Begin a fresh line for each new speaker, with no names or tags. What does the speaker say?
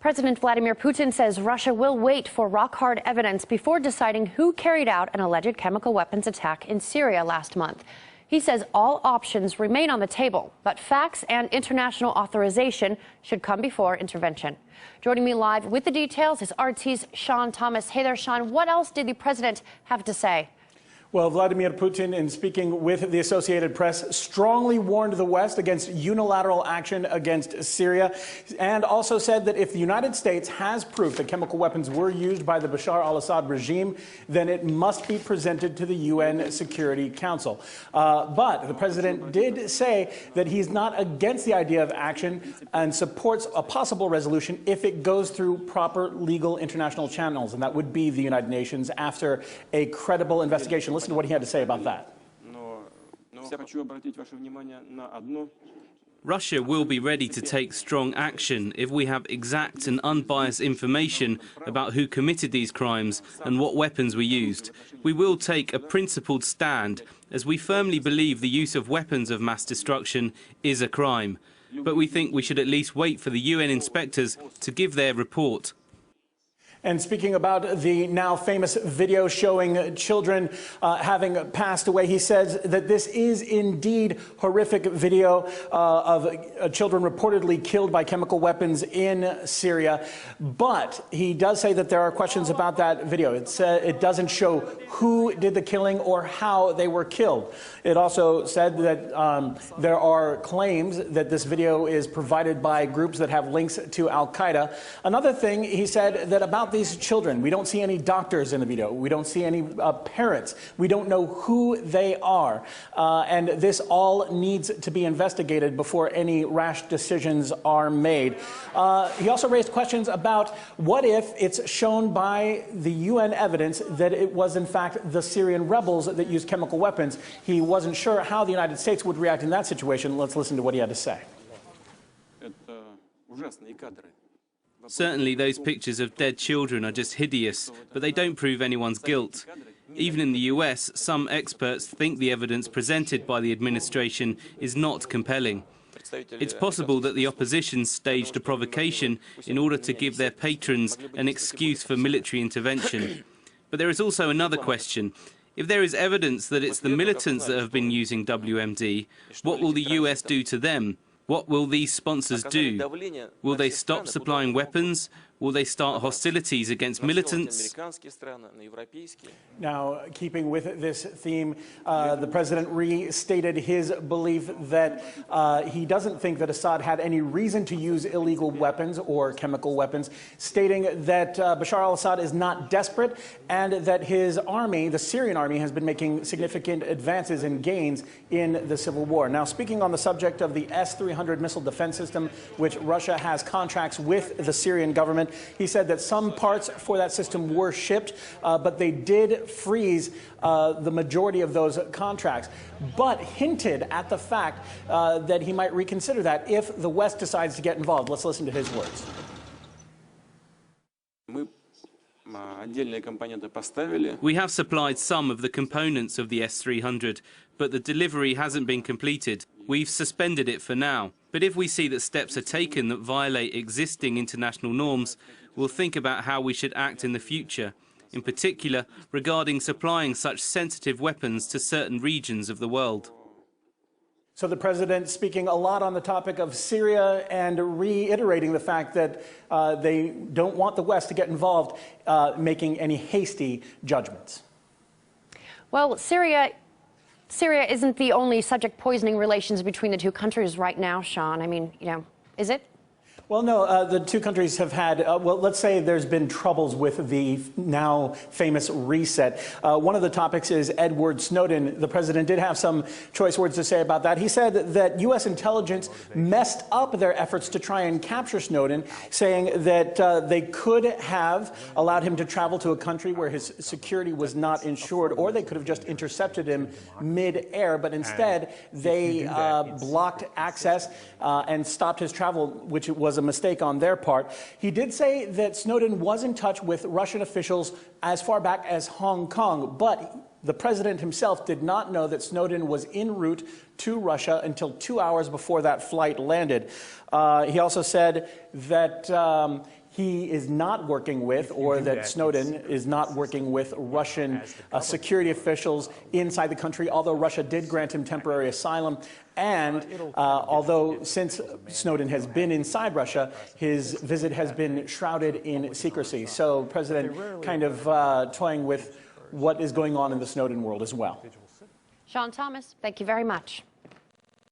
President Vladimir Putin says Russia will wait for rock-hard evidence before deciding who carried out an alleged chemical weapons attack in Syria last month. He says all options remain on the table, but facts and international authorization should come before intervention. Joining me live with the details is RT's Sean Thomas. Hey there, Sean. What else did the president have to say?
Well, Vladimir Putin, in speaking with the Associated Press, strongly warned the West against unilateral action against Syria, and also said that if the United States has proof that chemical weapons were used by the Bashar al-Assad regime, then it must be presented to the UN Security Council. But the president did say that he's not against the idea of action and supports a possible resolution if it goes through proper legal international channels, and that would be the United Nations after a credible investigation. Listen to what he had to say about that.
Russia will be ready to take strong action if we have exact and unbiased information about who committed these crimes and what weapons were used. We will take a principled stand, as we firmly believe the use of weapons of mass destruction is a crime. But we think we should at least wait for the UN inspectors to give their report.
And speaking about the now famous video showing children having passed away, he says that this is indeed horrific video of children reportedly killed by chemical weapons in Syria. But he does say that there are questions about that video. It doesn't show who did the killing or how they were killed. It also said that there are claims that this video is provided by groups that have links to Al-Qaeda. Another thing he said that about these children, we don't see any doctors in the video. We don't see any parents. We don't know who they are. And this all needs to be investigated before any rash decisions are made. He also raised questions about what if it's shown by the UN evidence that it was in fact the Syrian rebels that used chemical weapons. He wasn't sure how the United States would react in that situation. Let's listen to what he had to say.
Certainly those pictures of dead children are just hideous, but they don't prove anyone's guilt. Even in the US, some experts think the evidence presented by the administration is not compelling. It's possible that the opposition staged a provocation in order to give their patrons an excuse for military intervention. But there is also another question. If there is evidence that it's the militants that have been using WMD, what will the US do to them? What will these sponsors do? Will they stop supplying weapons? Will they start hostilities against militants?
Now, keeping with this theme, the president restated his belief that he doesn't think that Assad had any reason to use illegal weapons or chemical weapons, stating that Bashar al-Assad is not desperate and that his army, the Syrian army, has been making significant advances and gains in the civil war. Now, speaking on the subject of the S-300 missile defense system, which Russia has contracts with the Syrian government, he said that some parts for that system were shipped, but they did freeze the majority of those contracts, but hinted at the fact that he might reconsider that if the West decides to get involved. Let's listen to his words.
We have supplied some of the components of the S-300, but the delivery hasn't been completed. We've suspended it for now. But if we see that steps are taken that violate existing international norms, we'll think about how we should act in the future, in particular regarding supplying such sensitive weapons to certain regions of the world.
So the president speaking a lot on the topic of Syria and reiterating the fact that they don't want the West to get involved, making any hasty judgments.
Well, Syria isn't the only subject poisoning relations between the two countries right now, Sean. I mean, is it?
Well, no, the two countries have had, well, let's say there's been troubles with the now famous reset. One of the topics is Edward Snowden. The president did have some choice words to say about that. He said that U.S. intelligence messed up their efforts to try and capture Snowden, saying that they could have allowed him to travel to a country where his security was not ensured, or they could have just intercepted him mid-air, but instead they blocked access and stopped his travel, which was a mistake on their part. He did say that Snowden was in touch with Russian officials as far back as Hong Kong, but the president himself did not know that Snowden was en route to Russia until 2 hours before that flight landed. He also said that he is not working with, or that Snowden is not working with Russian security officials inside the country, although Russia did grant him temporary asylum. And although since Snowden has been inside Russia, his visit has been shrouded in secrecy. So President kind of toying with what is going on in the Snowden world as well.
Sean Thomas, thank you very much.